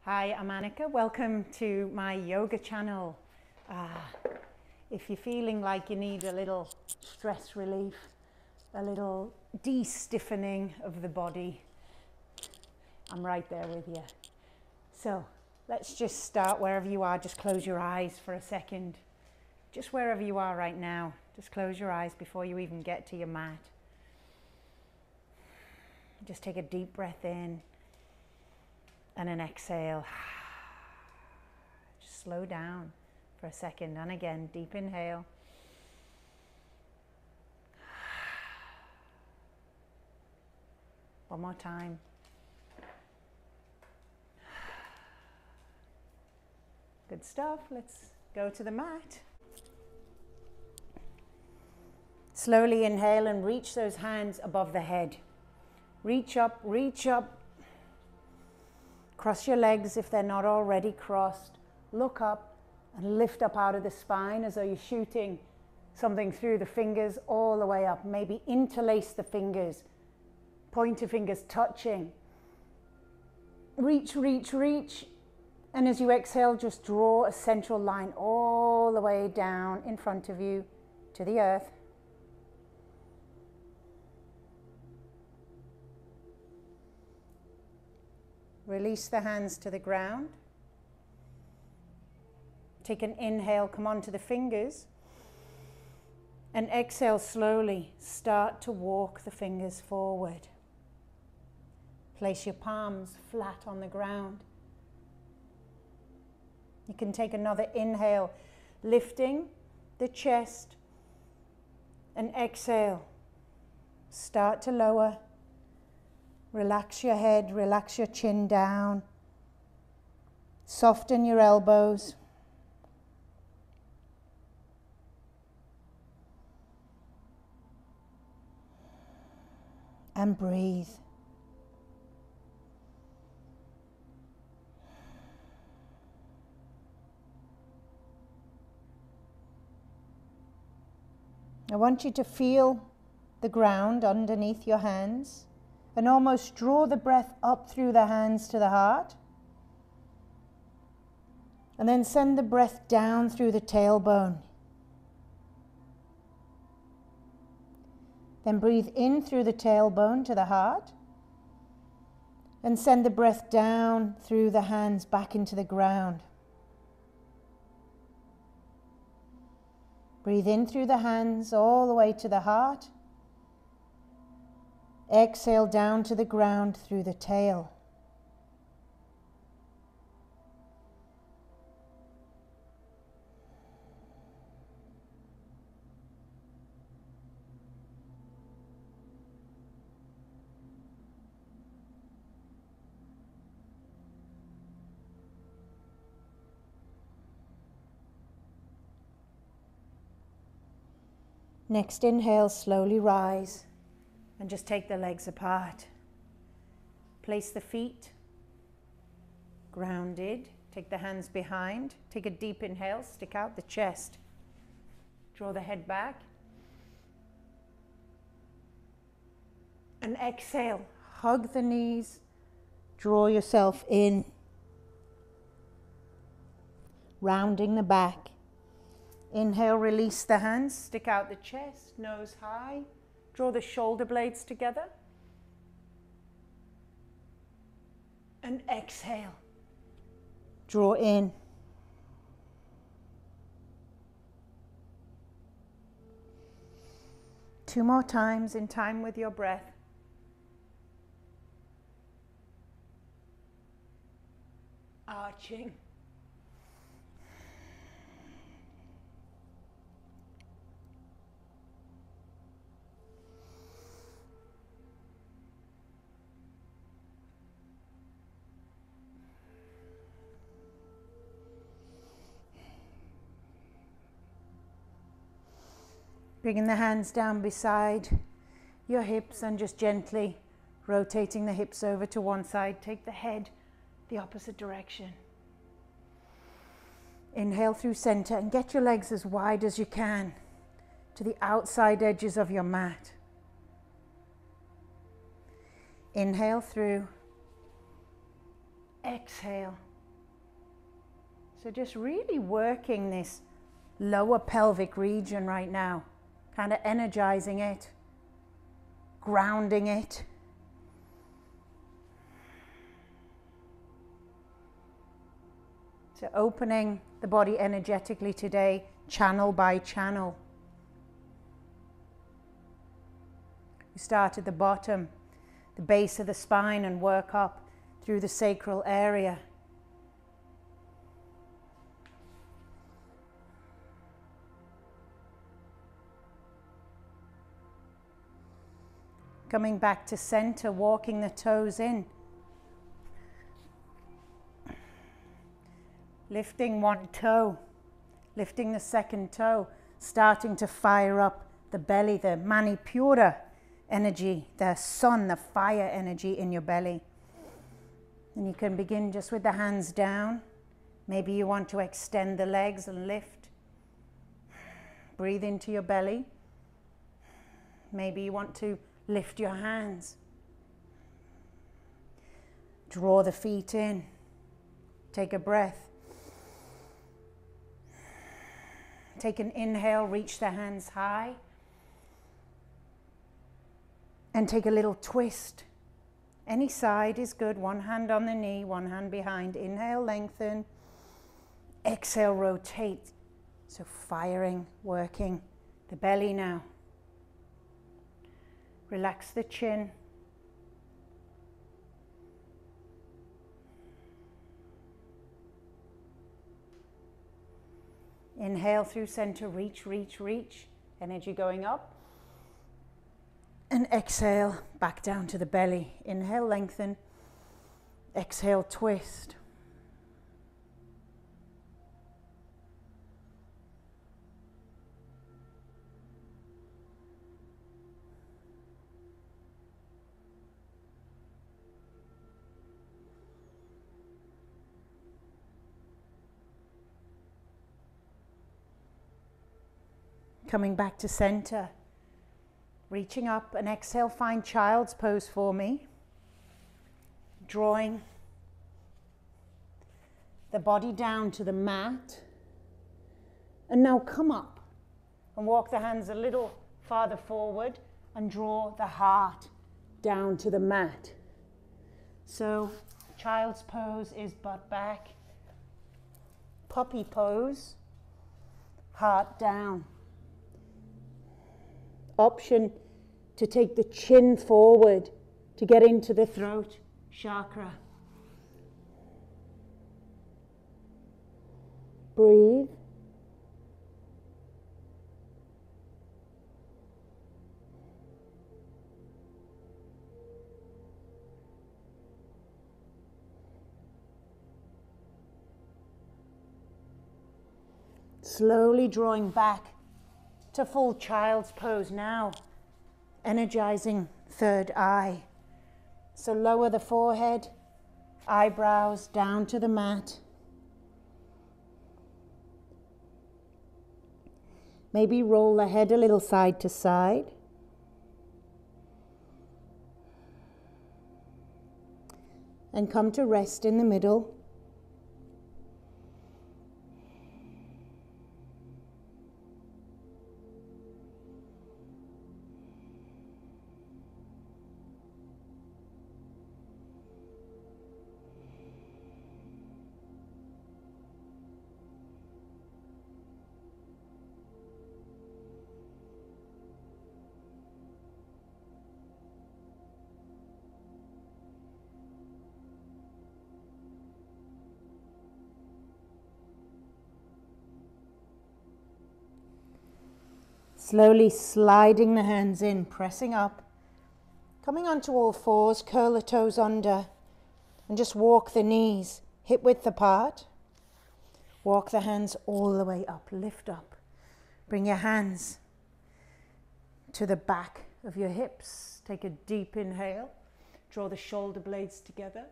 Hi, I'm Annika. Welcome to my yoga channel. If you're feeling like you need a little stress relief, a little de-stiffening of the body, I'm right there with you. So let's just start wherever you are. Just close your eyes for a second. Just wherever you are right now. Just close your eyes before you even get to your mat. Just take a deep breath in and an exhale. Just slow down for a second, and again, deep inhale. One more time. Good stuff. Let's go to the mat. Slowly inhale and reach those hands above the head. Reach up, reach up. Cross your legs if they're not already crossed. Look up and lift up out of the spine as though you're shooting something through the fingers all the way up. Maybe interlace the fingers, pointer fingers touching. Reach, reach, reach. And as you exhale, just draw a central line all the way down in front of you to the earth. Release the hands to the ground. Take an inhale, come onto the fingers. And exhale slowly. Start to walk the fingers forward. Place your palms flat on the ground. You can take another inhale, lifting the chest. And exhale. Start to lower. Relax your head, relax your chin down. Soften your elbows. And breathe. I want you to feel the ground underneath your hands. And almost draw the breath up through the hands to the heart. And then send the breath down through the tailbone. Then breathe in through the tailbone to the heart. And send the breath down through the hands back into the ground. Breathe in through the hands all the way to the heart. Exhale down to the ground through the tail. Next inhale, slowly rise. And just take the legs apart. Place the feet grounded. Take the hands behind. Take a deep inhale. Stick out the chest. Draw the head back. And exhale. Hug the knees. Draw yourself in. Rounding the back. Inhale, release the hands. Stick out the chest. Nose high. Draw the shoulder blades together. And exhale. Draw in. Two more times in time with your breath. Arching. Bringing the hands down beside your hips and just gently rotating the hips over to one side. Take the head the opposite direction. Inhale through center and get your legs as wide as you can to the outside edges of your mat. Inhale through. Exhale. So just really working this lower pelvic region right now, kind of energizing it, grounding it. So opening the body energetically today, channel by channel. We start at the bottom, the base of the spine, and work up through the sacral area. Coming back to center, walking the toes in. Lifting one toe, lifting the second toe, starting to fire up the belly, the manipura energy, the sun, the fire energy in your belly. And you can begin just with the hands down. Maybe you want to extend the legs and lift. Breathe into your belly. Maybe you want to lift your hands. Draw the feet in. Take a breath. Take an inhale, reach the hands high. And take a little twist. Any side is good. One hand on the knee, one hand behind. Inhale, lengthen. Exhale, rotate. So firing, working the belly now. Relax the chin. Inhale through center, reach, reach, reach. Energy going up. And exhale, back down to the belly. Inhale, lengthen. Exhale, twist. Coming back to center. Reaching up, and exhale, find child's pose for me. Drawing the body down to the mat. And now come up and walk the hands a little farther forward and draw the heart down to the mat. So child's pose is butt back. Puppy pose, heart down. Option to take the chin forward to get into the throat chakra. Breathe. Slowly drawing back to full child's pose now, energizing third eye. So lower the forehead, eyebrows down to the mat. Maybe roll the head a little side to side. And come to rest in the middle. Slowly sliding the hands in, pressing up, coming onto all fours, curl the toes under, and just walk the knees hip width apart. Walk the hands all the way up, lift up. Bring your hands to the back of your hips. Take a deep inhale, draw the shoulder blades together.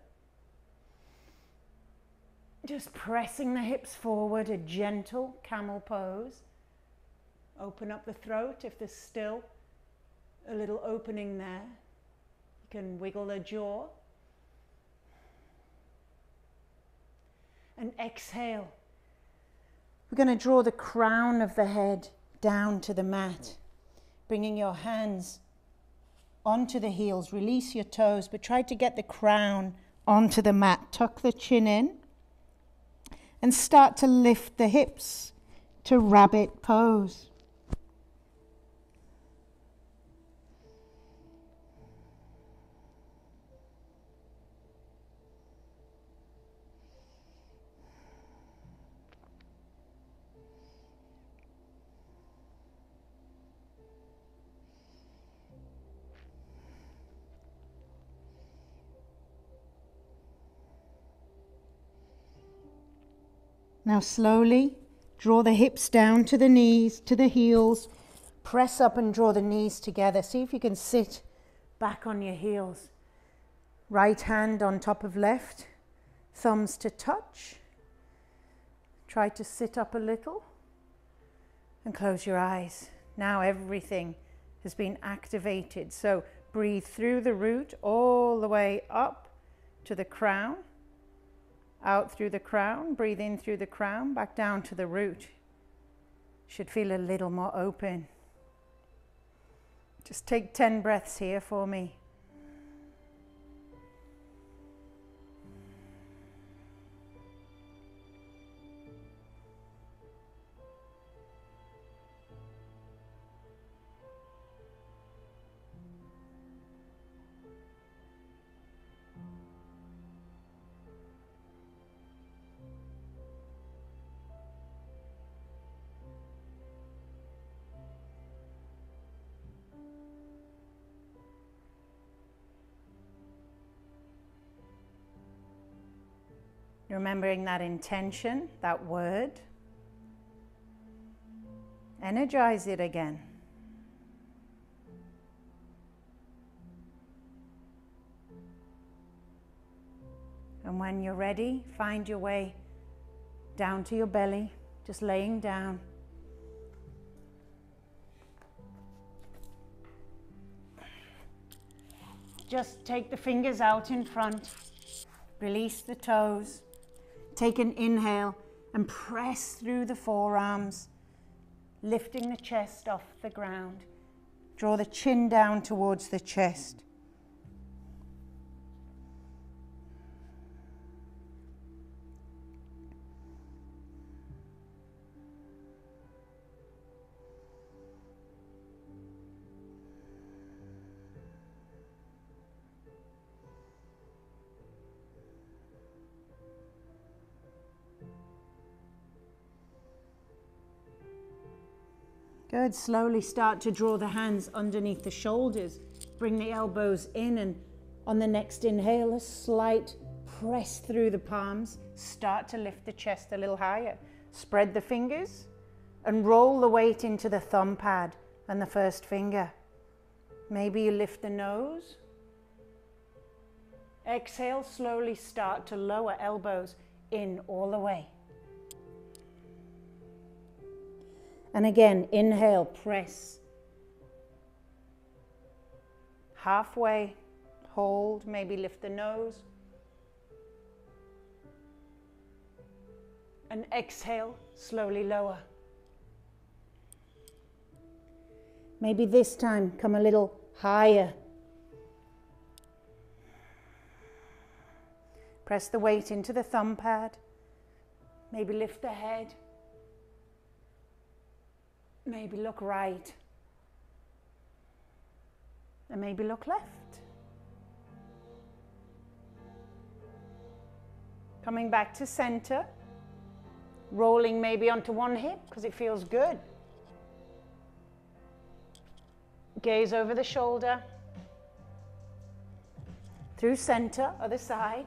Just pressing the hips forward, a gentle camel pose. Open up the throat if there's still a little opening there. You can wiggle the jaw. And exhale, We're going to draw the crown of the head down to the mat, bringing your hands onto the heels. Release your toes, but try to get the crown onto the mat. Tuck the chin in and start to lift the hips to rabbit pose. Now slowly draw the hips down to the knees, to the heels. Press up and draw the knees together. See if you can sit back on your heels. Right hand on top of left, thumbs to touch. Try to sit up a little and close your eyes. Now everything has been activated. So breathe through the root all the way up to the crown. Out through the crown, breathe in through the crown, back down to the root. Should feel a little more open. Just take 10 breaths here for me. Remembering that intention, that word. Energize it again. And when you're ready, find your way down to your belly, just laying down. Just take the fingers out in front. Release the toes. Take an inhale and press through the forearms, lifting the chest off the ground. Draw the chin down towards the chest. Good. Slowly start to draw the hands underneath the shoulders. Bring the elbows in, and on the next inhale, a slight press through the palms. Start to lift the chest a little higher. Spread the fingers and roll the weight into the thumb pad and the first finger. Maybe you lift the nose. Exhale, slowly start to lower elbows in all the way. And again, inhale, press. Halfway, hold, maybe lift the nose. And exhale, slowly lower. Maybe this time, come a little higher. Press the weight into the thumb pad. Maybe lift the head. Maybe look right. And maybe look left. Coming back to center. Rolling maybe onto one hip because it feels good. Gaze over the shoulder. Through center, other side.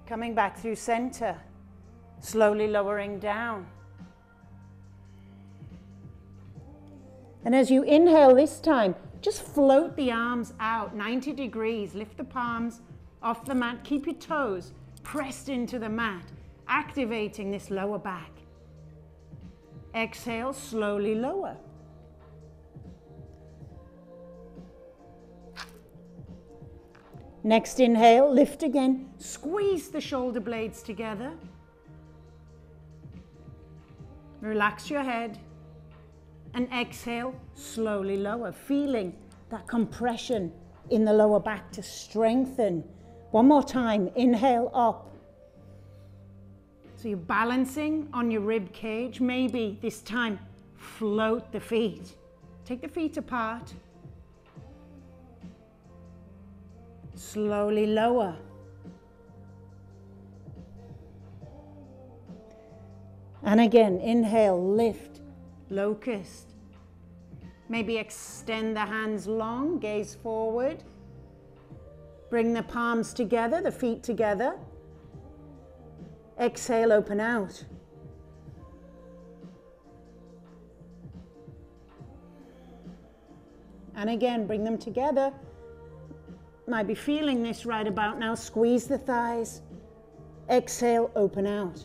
Coming back through center, slowly lowering down. And as you inhale this time, just float the arms out 90 degrees. Lift the palms off the mat. Keep your toes pressed into the mat, activating this lower back. Exhale, slowly lower. Next inhale, lift again. Squeeze the shoulder blades together. Relax your head. And exhale, slowly lower, feeling that compression in the lower back to strengthen. One more time, inhale up. So you're balancing on your rib cage. Maybe this time, float the feet. Take the feet apart. Slowly lower. And again, inhale, lift, locust. Maybe extend the hands long, gaze forward. Bring the palms together, the feet together. Exhale, open out. And again, bring them together. Might be feeling this right about now. Squeeze the thighs. Exhale, open out.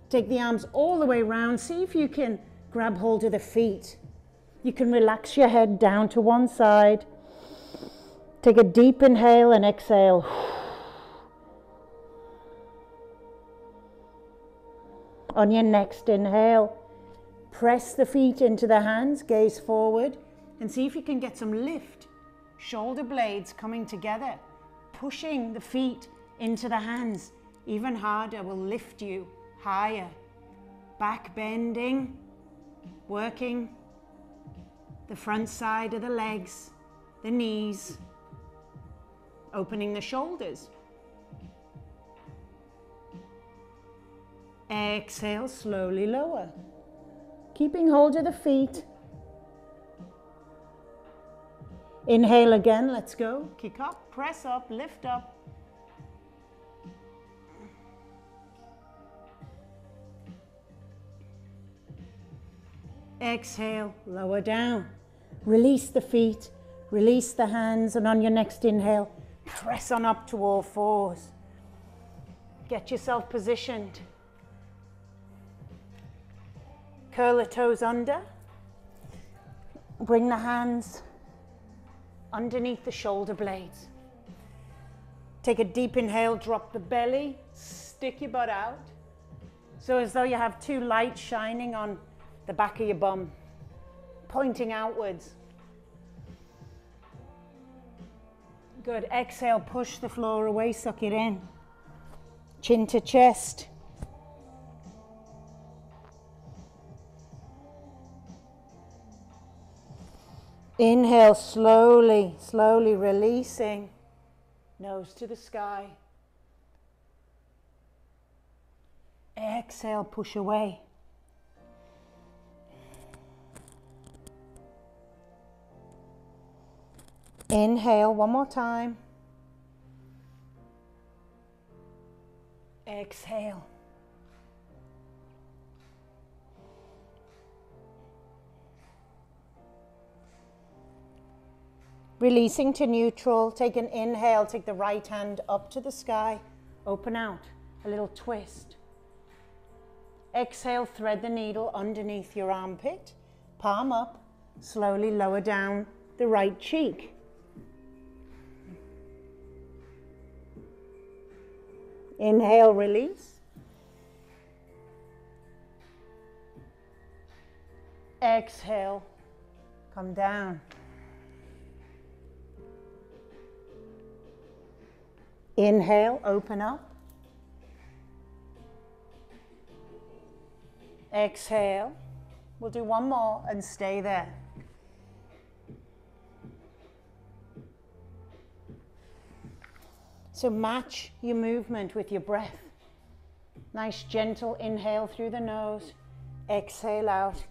Take the arms all the way around. See if you can grab hold of the feet. You can relax your head down to one side. Take a deep inhale and exhale. On your next inhale, press the feet into the hands, gaze forward, and see if you can get some lift. Shoulder blades coming together, pushing the feet into the hands. Even harder will lift you higher. Back bending, working the front side of the legs, the knees, opening the shoulders. Exhale, slowly lower. Keeping hold of the feet. Inhale again, let's go. Kick up, press up, lift up. Exhale, lower down. Release the feet, release the hands, and on your next inhale, press on up to all fours. Get yourself positioned. Curl the toes under. Bring the hands underneath the shoulder blades. Take a deep inhale, drop the belly, stick your butt out. So as though you have two lights shining on the back of your bum, pointing outwards. Good, exhale, push the floor away, suck it in. Chin to chest. Inhale, slowly, slowly releasing. Nose to the sky. Exhale, push away. Inhale, one more time. Exhale. Releasing to neutral, take an inhale, take the right hand up to the sky, open out, a little twist. Exhale, thread the needle underneath your armpit, palm up, slowly lower down the right cheek. Inhale, release. Exhale, come down. Inhale, open up. Exhale. We'll do one more and stay there. So match your movement with your breath. Nice gentle inhale through the nose. Exhale out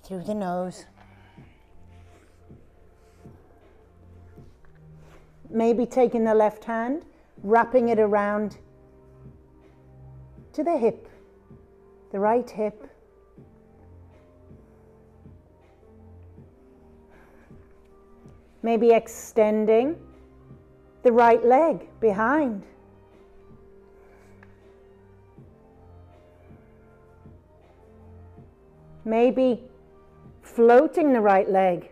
through the nose. Maybe taking the left hand, wrapping it around to the hip, the right hip. Maybe extending the right leg behind. Maybe floating the right leg.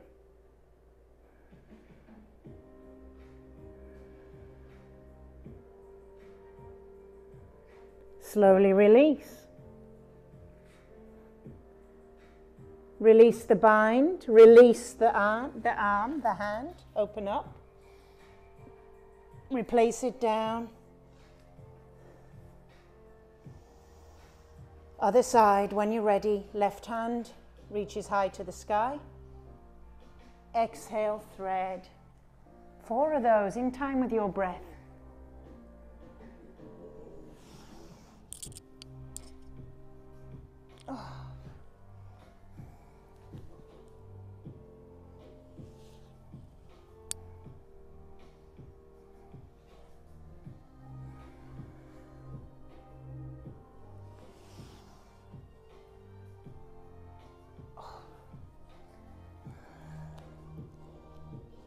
Slowly release. Release the bind, release the arm, the hand, open up. Replace it down. Other side, when you're ready, left hand reaches high to the sky. Exhale, thread. 4 of those in time with your breath. Oh.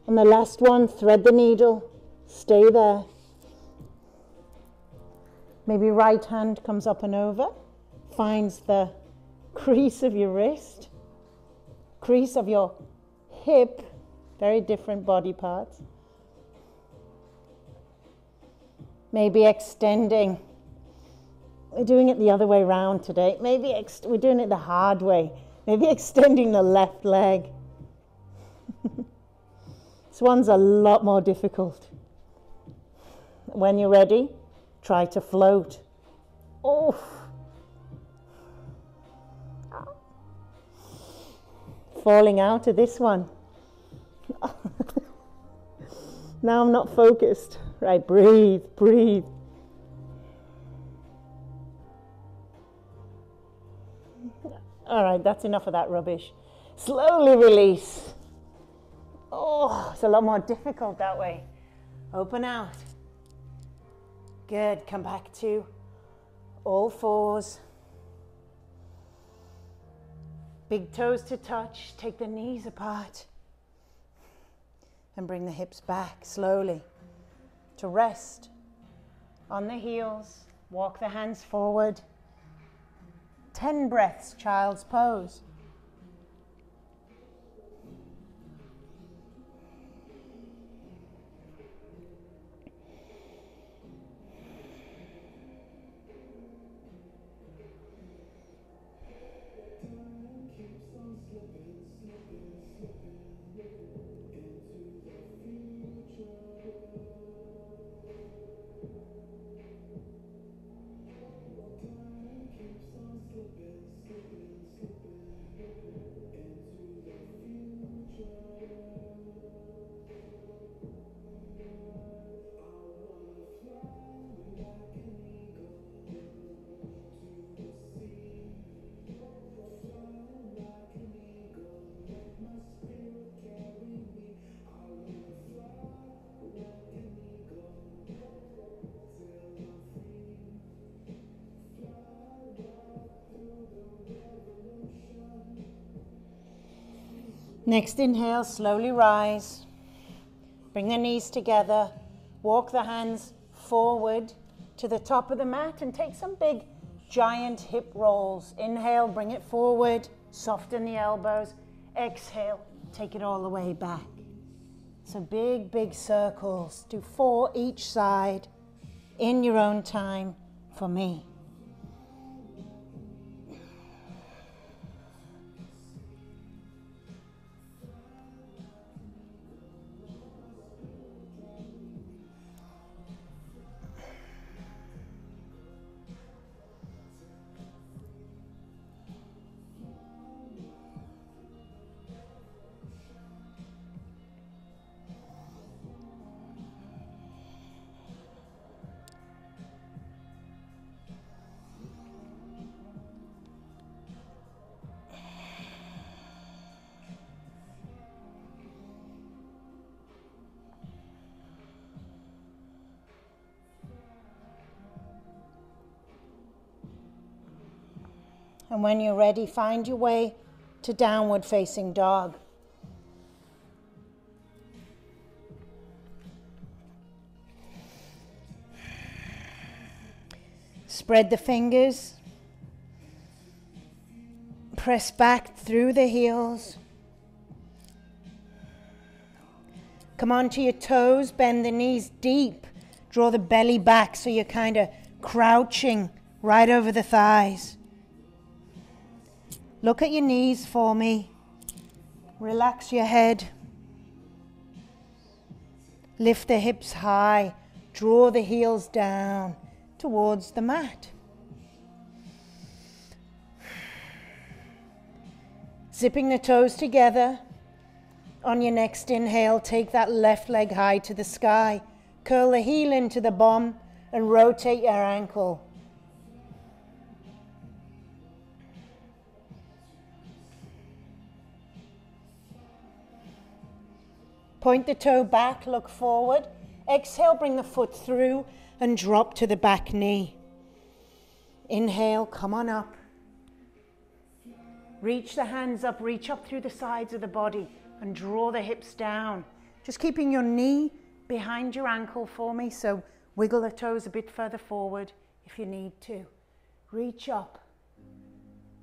And the last one, thread the needle, stay there. Maybe right hand comes up and over, finds the crease of your wrist, crease of your hip, very different body parts. Maybe extending. We're doing it the other way around today. Maybe we're doing it the hard way. Maybe extending the left leg. This one's a lot more difficult. When you're ready, try to float. Oh. Falling out of this one. Now I'm not focused. Right, breathe, breathe. All right, that's enough of that rubbish. Slowly release. Oh, it's a lot more difficult that way. Open out. Good, come back to all fours. Big toes to touch, take the knees apart. And bring the hips back slowly to rest on the heels. Walk the hands forward. 10 breaths, child's pose. Next inhale, slowly rise. Bring the knees together. Walk the hands forward to the top of the mat and take some big giant hip rolls. Inhale, bring it forward. Soften the elbows. Exhale, take it all the way back. So big, big circles. Do 4 each side in your own time for me. And when you're ready, find your way to downward facing dog. Spread the fingers. Press back through the heels. Come onto your toes, bend the knees deep. Draw the belly back so you're kind of crouching right over the thighs. Look at your knees for me. Relax your head. Lift the hips high. Draw the heels down towards the mat. Zipping the toes together. On your next inhale, take that left leg high to the sky. Curl the heel into the bum and rotate your ankle. Point the toe back, look forward. Exhale, bring the foot through and drop to the back knee. Inhale, come on up. Reach the hands up, reach up through the sides of the body and draw the hips down. Just keeping your knee behind your ankle for me, so wiggle the toes a bit further forward if you need to. Reach up.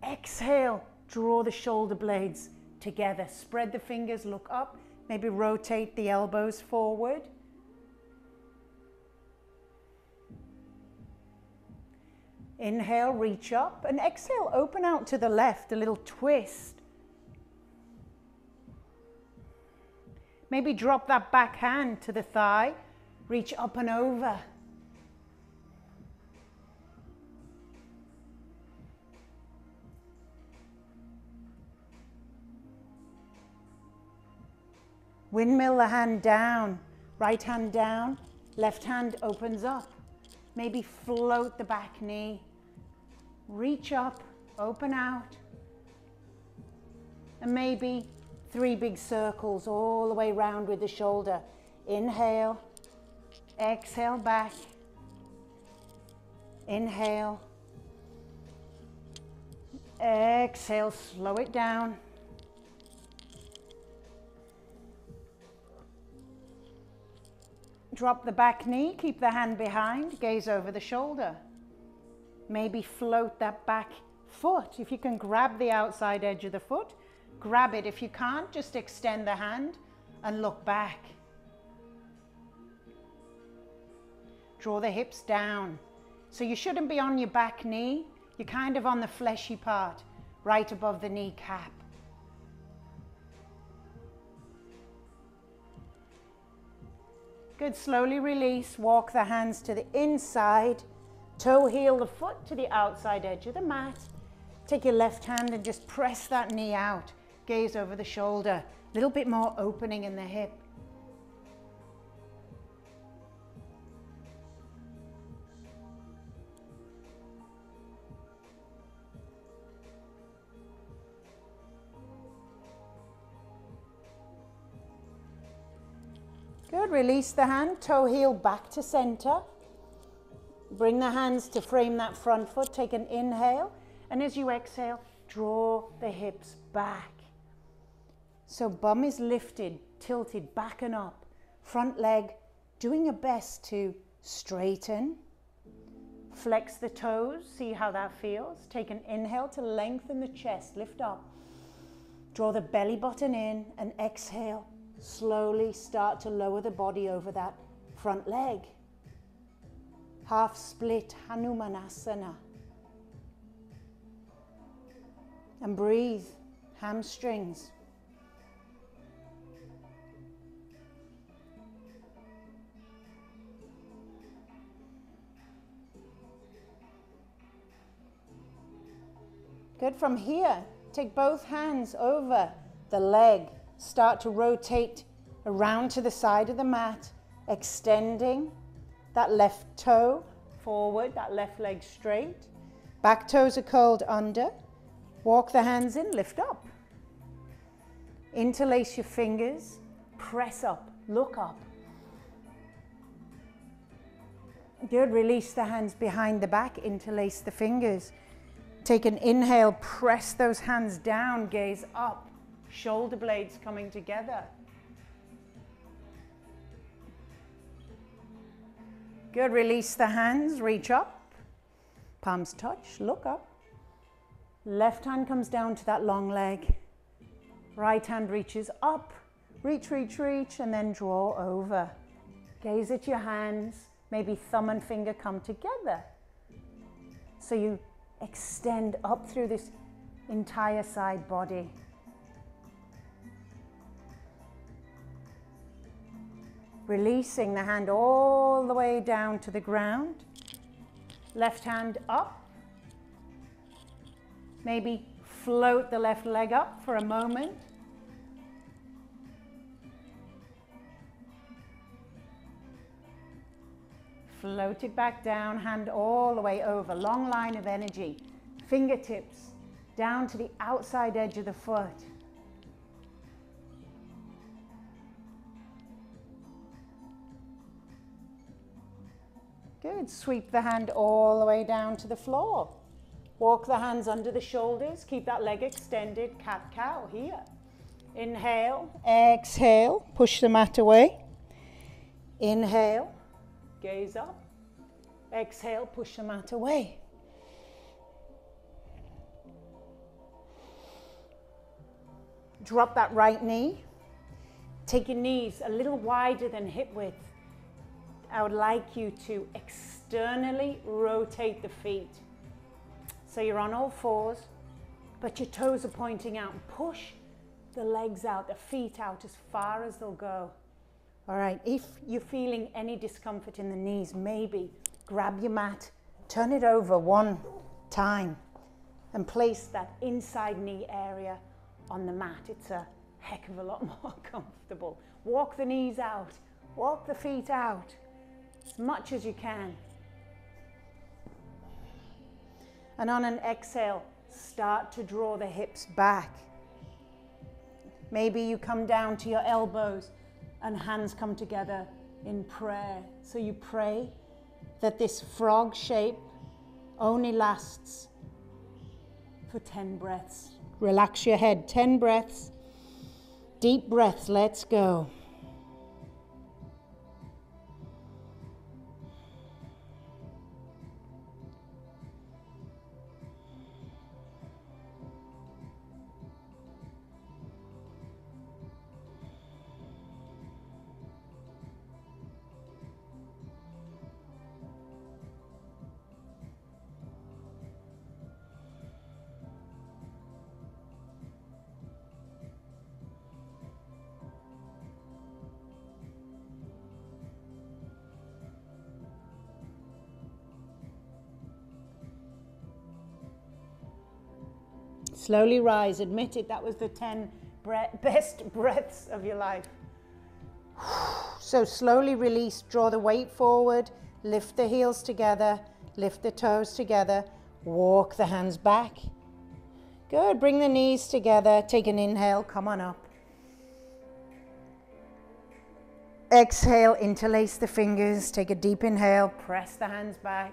Exhale, draw the shoulder blades together. Spread the fingers, look up. Maybe rotate the elbows forward. Inhale, reach up, and exhale, open out to the left, a little twist. Maybe drop that back hand to the thigh, reach up and over. Windmill the hand down, right hand down, left hand opens up. Maybe float the back knee, reach up, open out, and maybe 3 big circles all the way round with the shoulder. Inhale, exhale back, inhale, exhale, slow it down. Drop the back knee, keep the hand behind, gaze over the shoulder. Maybe float that back foot. If you can grab the outside edge of the foot, grab it. If you can't, just extend the hand and look back. Draw the hips down. So you shouldn't be on your back knee. You're kind of on the fleshy part, right above the kneecap. Good, slowly release, walk the hands to the inside, toe heel the foot to the outside edge of the mat. Take your left hand and just press that knee out, gaze over the shoulder, a little bit more opening in the hip. Good, release the hand, toe heel back to center. Bring the hands to frame that front foot, take an inhale, and as you exhale, draw the hips back. So bum is lifted, tilted back and up. Front leg, doing your best to straighten. Flex the toes, see how that feels. Take an inhale to lengthen the chest, lift up. Draw the belly button in and exhale. Slowly start to lower the body over that front leg. Half split Hanumanasana. And breathe, hamstrings. Good, from here, take both hands over the leg. Start to rotate around to the side of the mat, extending that left toe forward, that left leg straight. Back toes are curled under. Walk the hands in, lift up. Interlace your fingers, press up, look up. Good, release the hands behind the back, interlace the fingers. Take an inhale, press those hands down, gaze up. Shoulder blades coming together. Good, release the hands, reach up. Palms touch, look up. Left hand comes down to that long leg. Right hand reaches up. Reach, reach, reach, and then draw over. Gaze at your hands. Maybe thumb and finger come together. So you extend up through this entire side body. Releasing the hand all the way down to the ground. Left hand up. Maybe float the left leg up for a moment. Float it back down, hand all the way over. Long line of energy. Fingertips down to the outside edge of the foot. Good. Sweep the hand all the way down to the floor. Walk the hands under the shoulders. Keep that leg extended. Cat-cow here. Inhale. Exhale. Push the mat away. Inhale. Gaze up. Exhale. Push the mat away. Drop that right knee. Take your knees a little wider than hip width. I would like you to externally rotate the feet. So you're on all fours, but your toes are pointing out. Push the legs out, the feet out as far as they'll go. All right, if you're feeling any discomfort in the knees, maybe grab your mat, turn it over one time, and place that inside knee area on the mat. It's a heck of a lot more comfortable. Walk the knees out, walk the feet out as much as you can. And on an exhale, start to draw the hips back. Maybe you come down to your elbows and hands come together in prayer. So you pray that this frog shape only lasts for 10 breaths. Relax your head, 10 breaths. Deep breaths, let's go. Slowly rise, admit it, that was the 10 best breaths of your life. So slowly release, draw the weight forward, lift the heels together, lift the toes together, walk the hands back. Good, bring the knees together, take an inhale, come on up. Exhale, interlace the fingers, take a deep inhale, press the hands back.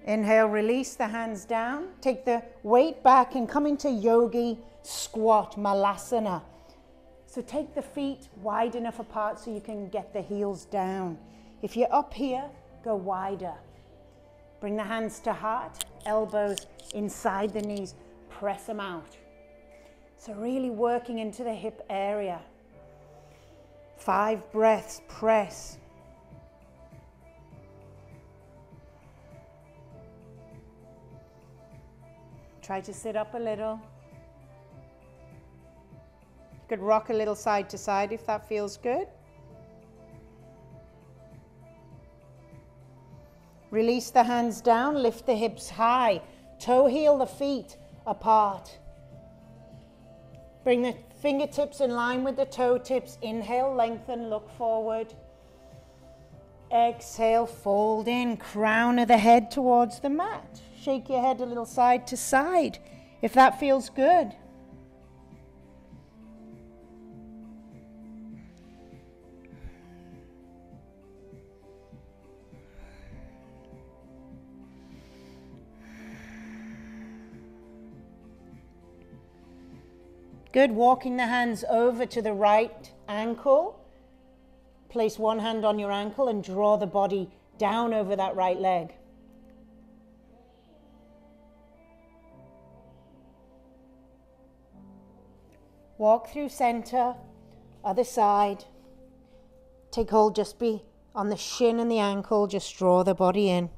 Inhale, release the hands down. Take the weight back and come into yogi squat, malasana. So take the feet wide enough apart so you can get the heels down. If you're up here, go wider. Bring the hands to heart, elbows inside the knees, press them out. So really working into the hip area. 5 breaths, press. Try to sit up a little. You could rock a little side to side if that feels good. Release the hands down, lift the hips high. Toe heel the feet apart. Bring the fingertips in line with the toe tips. Inhale, lengthen, look forward. Exhale, fold in, crown of the head towards the mat. Shake your head a little side to side, if that feels good. Good, walking the hands over to the right ankle. Place one hand on your ankle and draw the body down over that right leg. Walk through center, other side. Take hold just On the shin and the ankle, just draw the body in.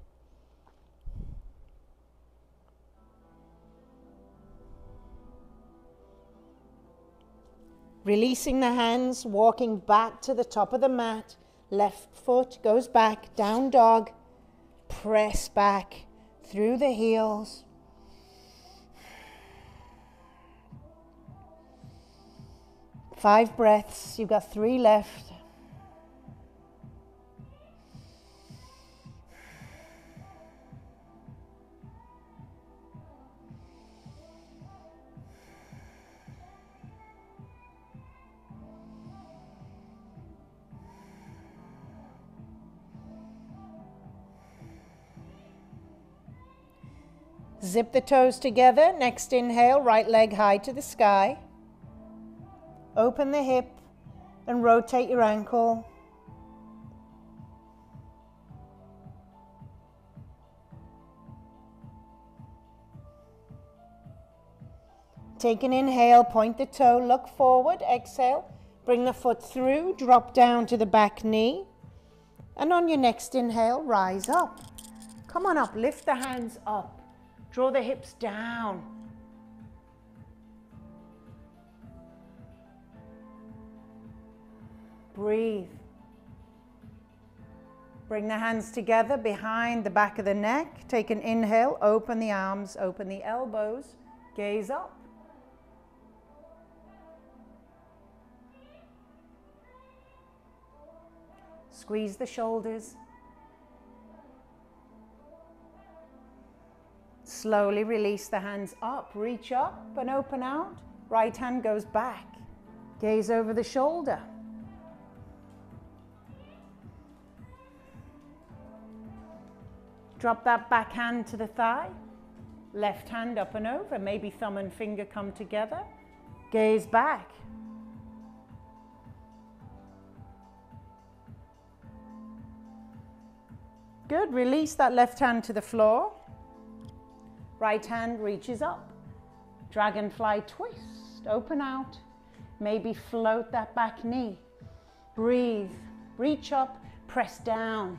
Releasing the hands, walking back to the top of the mat. Left foot goes back, down dog. Press back through the heels. Five breaths, you've got 3 left. Zip the toes together. Next inhale, right leg high to the sky. Open the hip and rotate your ankle. Take an inhale, point the toe, look forward, exhale. Bring the foot through, drop down to the back knee. And on your next inhale, rise up. Come on up, lift the hands up. Draw the hips down. Breathe. Bring the hands together behind the back of the neck. Take an inhale, open the arms, open the elbows, gaze up. Squeeze the shoulders. Slowly release the hands up, reach up and open out. Right hand goes back. Gaze over the shoulder. Drop that back hand to the thigh. Left hand up and over. Maybe thumb and finger come together. Gaze back. Good. Release that left hand to the floor. Right hand reaches up. Dragonfly twist. Open out. Maybe float that back knee. Breathe. Reach up. Press down.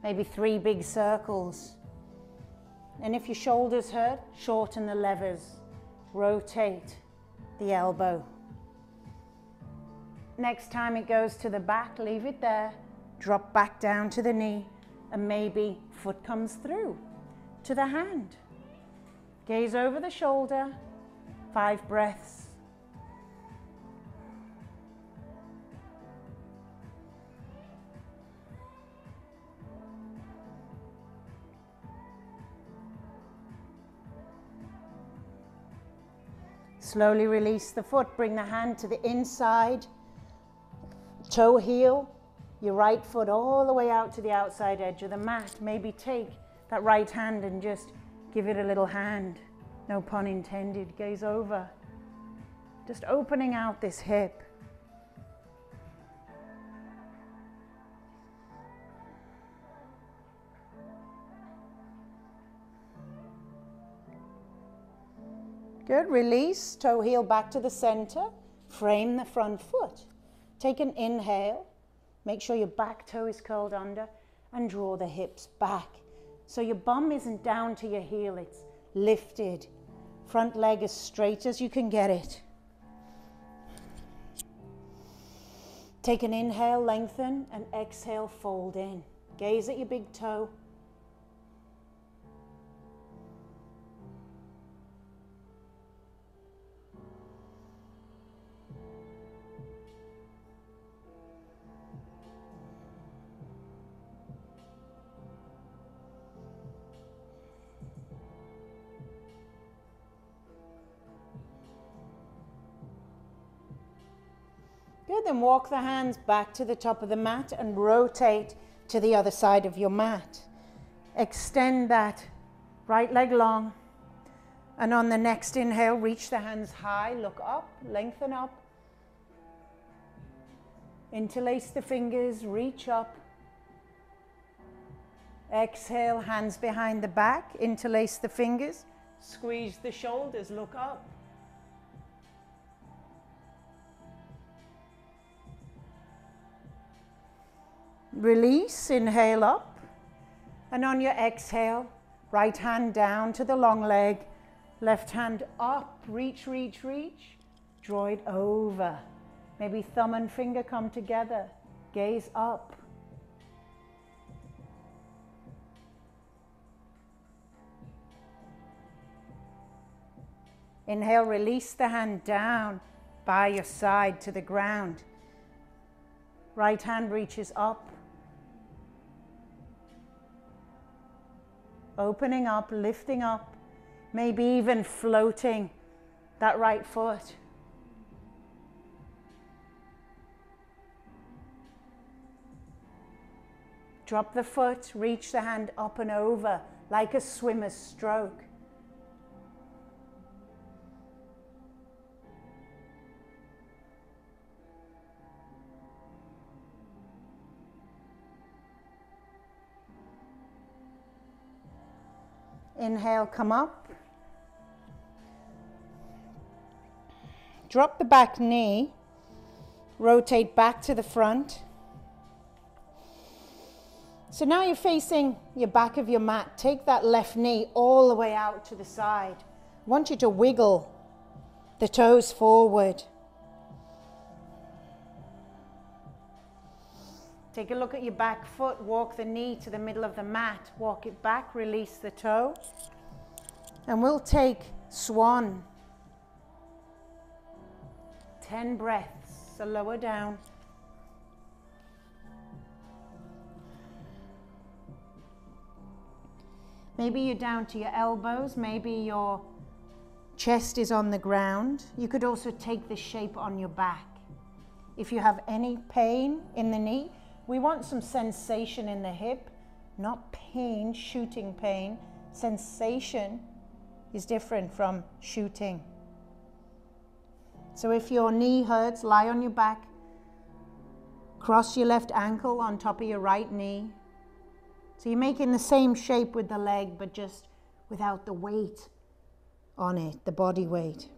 Maybe 3 big circles. And if your shoulders hurt, shorten the levers. Rotate the elbow. Next time it goes to the back, leave it there. Drop back down to the knee. And maybe foot comes through to the hand. Gaze over the shoulder. 5 breaths. Slowly release the foot. Bring the hand to the inside. Toe heel. Your right foot all the way out to the outside edge of the mat. Maybe take that right hand and just give it a little hand. No pun intended. Gaze over. Just opening out this hip. Good. Release. Toe heel back to the center. Frame the front foot. Take an inhale. Make sure your back toe is curled under and draw the hips back. So your bum isn't down to your heel, it's lifted. Front leg as straight as you can get it. Take an inhale, lengthen, and exhale, fold in. Gaze at your big toe. Good, then walk the hands back to the top of the mat and rotate to the other side of your mat. Extend that right leg long. And on the next inhale, reach the hands high, look up, lengthen up. Interlace the fingers, reach up. Exhale, hands behind the back, interlace the fingers, squeeze the shoulders, look up. Release, inhale up. And on your exhale, right hand down to the long leg, left hand up, reach, reach, reach. Draw it over. Maybe thumb and finger come together. Gaze up. Inhale, release the hand down by your side to the ground. Right hand reaches up. Opening up, lifting up, maybe even floating that right foot. Drop the foot, reach the hand up and over like a swimmer's stroke. Inhale, come up. Drop the back knee. Rotate back to the front. So now you're facing your back of your mat. Take that left knee all the way out to the side. I want you to wiggle the toes forward. Take a look at your back foot. Walk the knee to the middle of the mat. Walk it back, release the toe. And we'll take swan. 10 breaths, so lower down. Maybe you're down to your elbows, maybe your chest is on the ground. You could also take the shape on your back. If you have any pain in the knee, we want some sensation in the hip, not pain, shooting pain. Sensation is different from shooting. So if your knee hurts, lie on your back, cross your left ankle on top of your right knee. So you're making the same shape with the leg, but just without the weight on it, the body weight.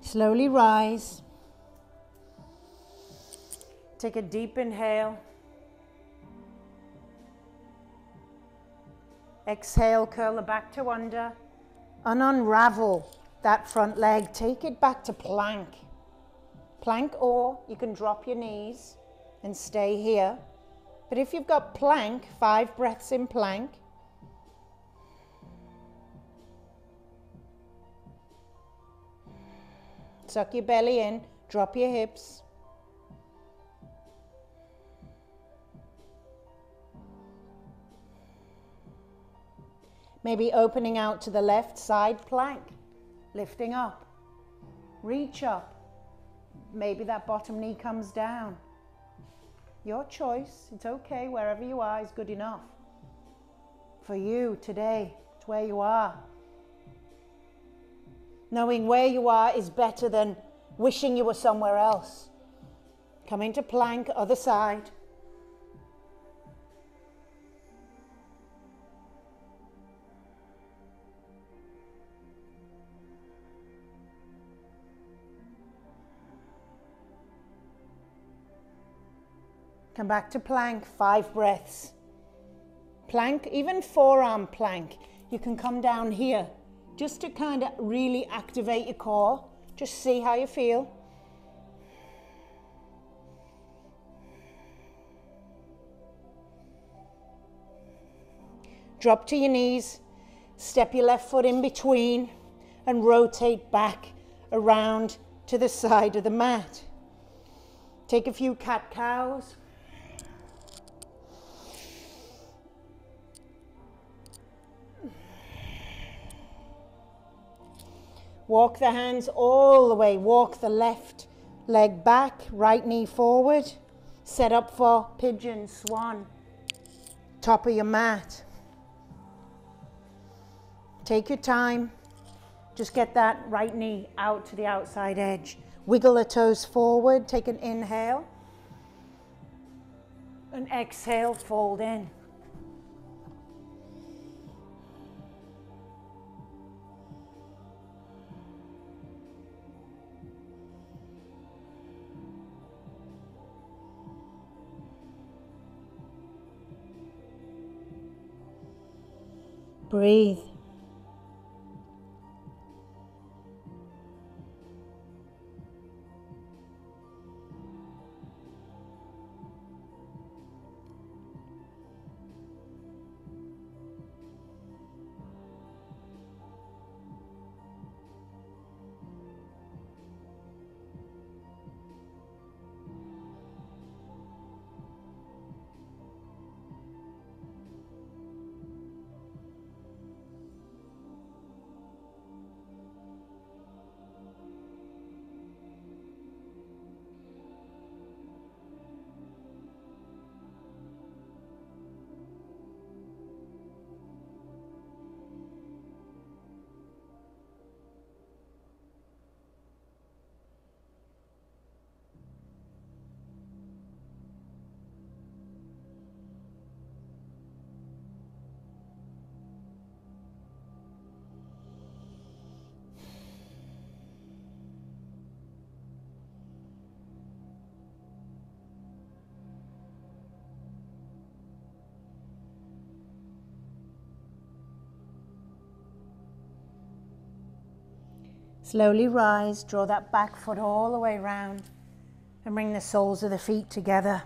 Slowly rise. Take a deep inhale. Exhale, curl the back to under and unravel that front leg. Take it back to plank. Plank, or you can drop your knees and stay here. But if you've got plank, 5 breaths in plank. Suck your belly in, drop your hips. Maybe opening out to the left side plank, lifting up, reach up. Maybe that bottom knee comes down. Your choice, it's okay, wherever you are is good enough. For you today, it's where you are. Knowing where you are is better than wishing you were somewhere else. Come into plank, other side. Come back to plank, 5 breaths. Plank, even forearm plank. You can come down here just to kind of really activate your core. Just see how you feel. Drop to your knees, step your left foot in between and rotate back around to the side of the mat. Take a few cat-cows. Walk the hands all the way. Walk the left leg back, right knee forward. Set up for pigeon swan. Top of your mat. Take your time. Just get that right knee out to the outside edge. Wiggle the toes forward. Take an inhale. And exhale, fold in. Breathe. Slowly rise, draw that back foot all the way round and bring the soles of the feet together.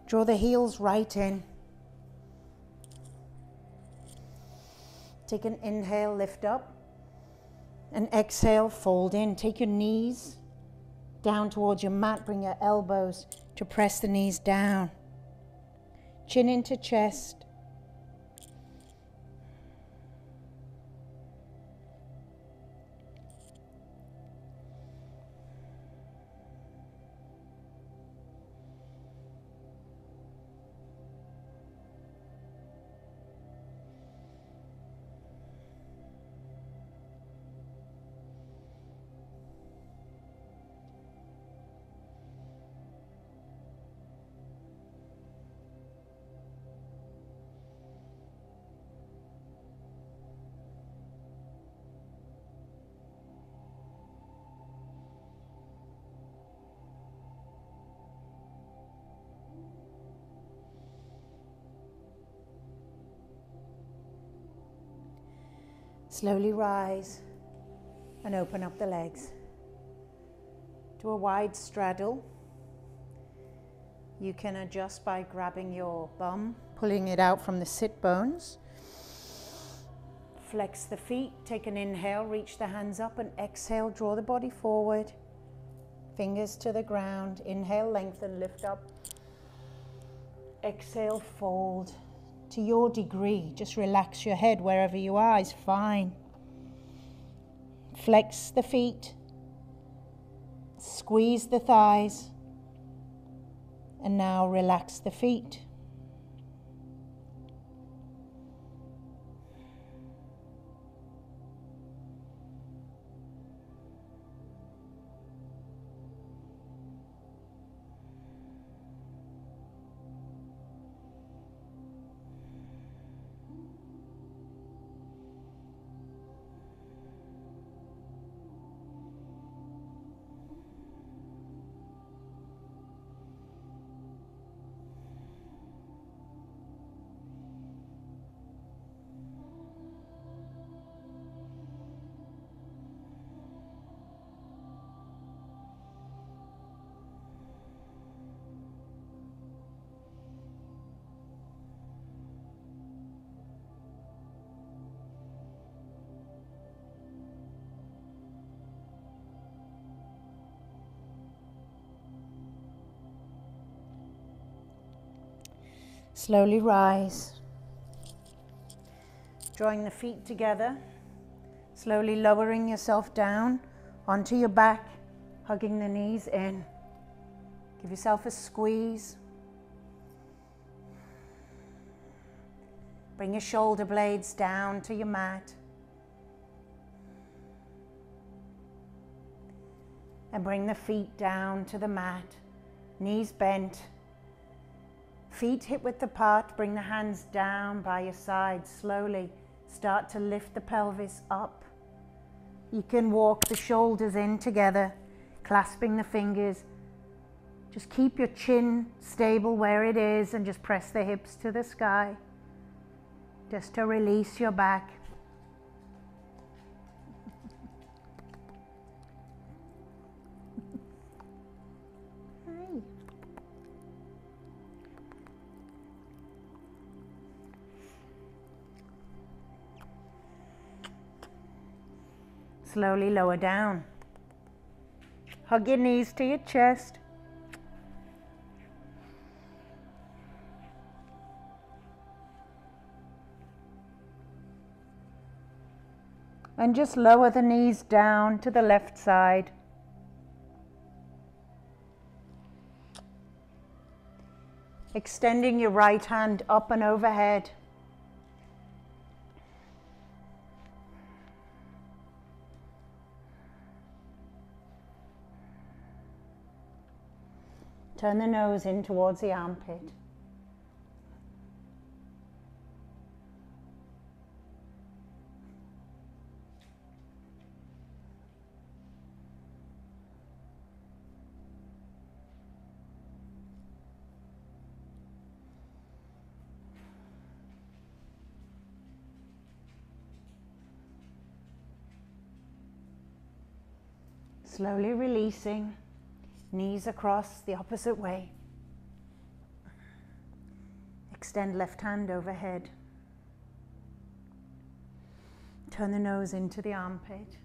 Draw the heels right in. Take an inhale, lift up, and exhale, fold in. Take your knees down towards your mat, bring your elbows to press the knees down. Chin into chest. Slowly rise and open up the legs. Do a wide straddle. You can adjust by grabbing your bum, pulling it out from the sit bones. Flex the feet, take an inhale, reach the hands up, and exhale, draw the body forward. Fingers to the ground. Inhale, lengthen, lift up. Exhale, fold. To your degree, just relax your head wherever you are is fine. Flex the feet, squeeze the thighs, and now relax the feet. Slowly rise. Drawing the feet together, slowly lowering yourself down onto your back, hugging the knees in. Give yourself a squeeze. Bring your shoulder blades down to your mat. And bring the feet down to the mat, knees bent, feet hip width apart. Bring the hands down by your sides. Slowly start to lift the pelvis up. You can walk the shoulders in together, clasping the fingers. Just keep your chin stable where it is and just press the hips to the sky, just to release your back. Hi. Slowly lower down. Hug your knees to your chest. And just lower the knees down to the left side. Extending your right hand up and overhead. Turn the nose in towards the armpit. Slowly releasing, knees across the opposite way. Extend left hand overhead. Turn the nose into the armpit.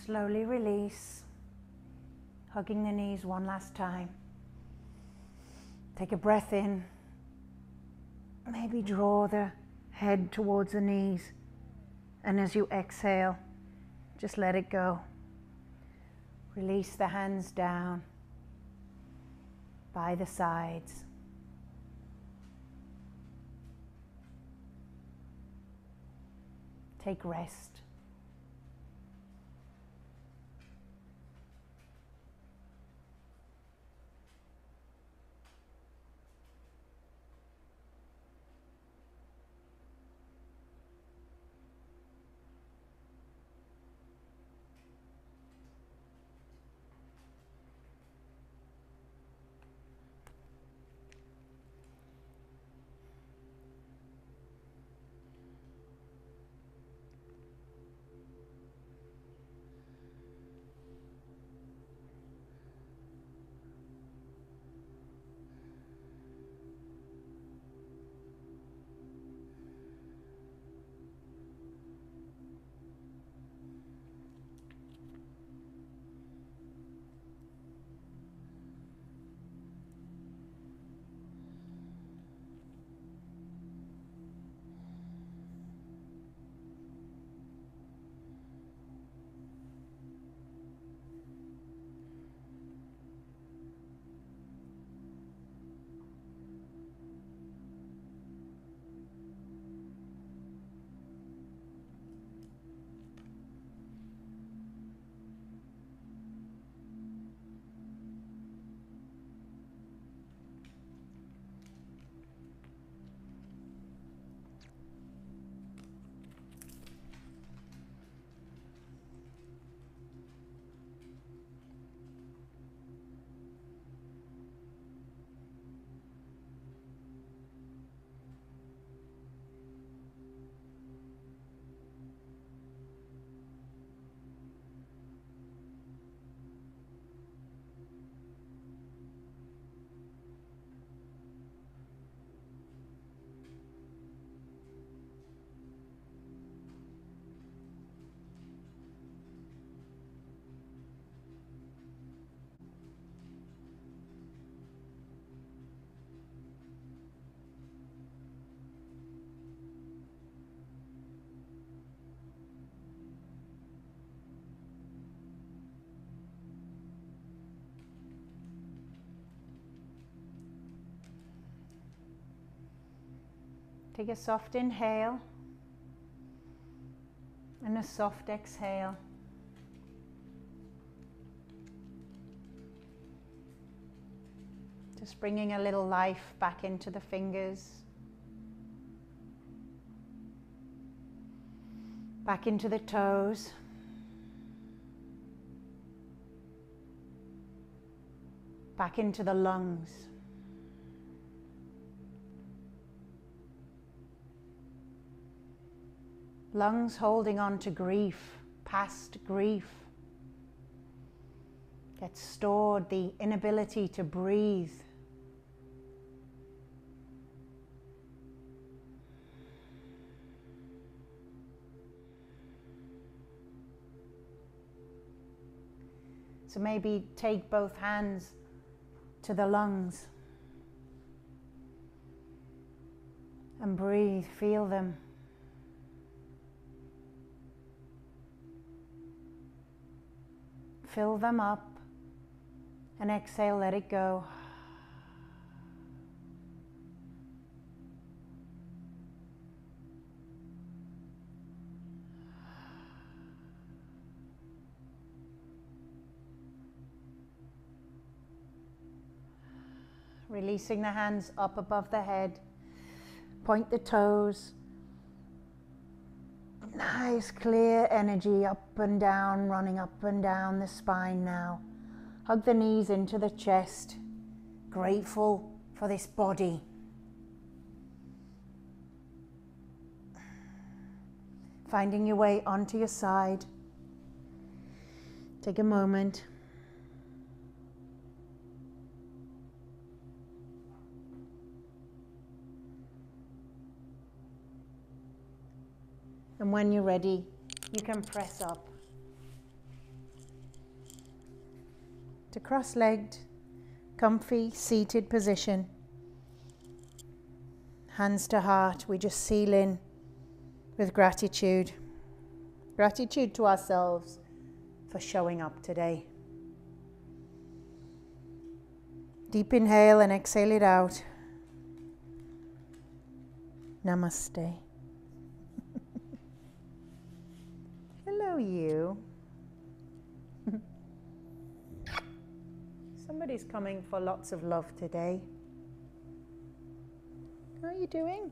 Slowly release, hugging the knees one last time. Take a breath in. Maybe draw the head towards the knees. And as you exhale, just let it go. Release the hands down by the sides. Take rest. Take a soft inhale and a soft exhale. Just bringing a little life back into the fingers, back into the toes, back into the lungs. Lungs holding on to grief, past grief. Gets stored, the inability to breathe. So maybe take both hands to the lungs and breathe, feel them. Fill them up and exhale, let it go. Releasing the hands up above the head. Point the toes. Nice clear energy up and down, running up and down the spine now. Hug the knees into the chest. Grateful for this body. Finding your way onto your side. Take a moment. And when you're ready, you can press up to cross-legged, comfy, seated position. Hands to heart, we just seal in with gratitude. Gratitude to ourselves for showing up today. Deep inhale and exhale it out. Namaste. Hello, you. Somebody's coming for lots of love today. How are you doing?